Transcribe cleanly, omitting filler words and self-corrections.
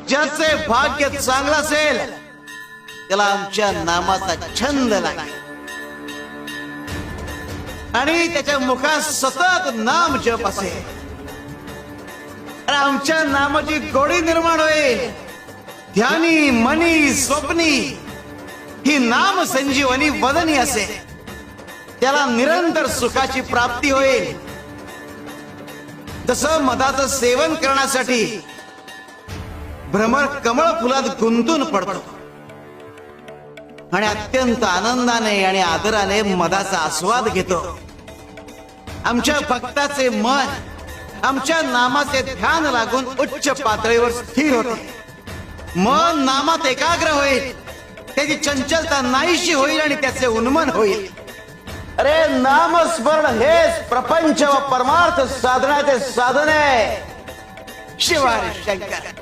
ज्याचे भाग्य चांगलं असेल त्याला आमच्या नामाचा छंद लागेल आणि त्याच्या मुखात सतत नाम जप असेल. आमच्या नामाची गोडी निर्माण होईल. ध्यानी मनी स्वप्नी ही नाम संजीवनी वदनी असेल. त्याला निरंतर सुखाची प्राप्ती होईल. तसं मधाचं सेवन करण्यासाठी भ्रमर कमळ फुलात गुंतून पडतो आणि अत्यंत आनंदाने आणि आदराने मधाचा आस्वाद घेतो. आमच्या भक्ताचे मन आमच्या नामाचे ध्यान लागून उच्च पातळीवर स्थिर होते. मन नामात एकाग्र होईल. त्याची चंचलता नाहीशी होईल आणि त्याचे उन्मन होईल. अरे नामस्मरण हेच प्रपंच व परमार्थ साधनाचे साधन आहे. शिवाय शंकर.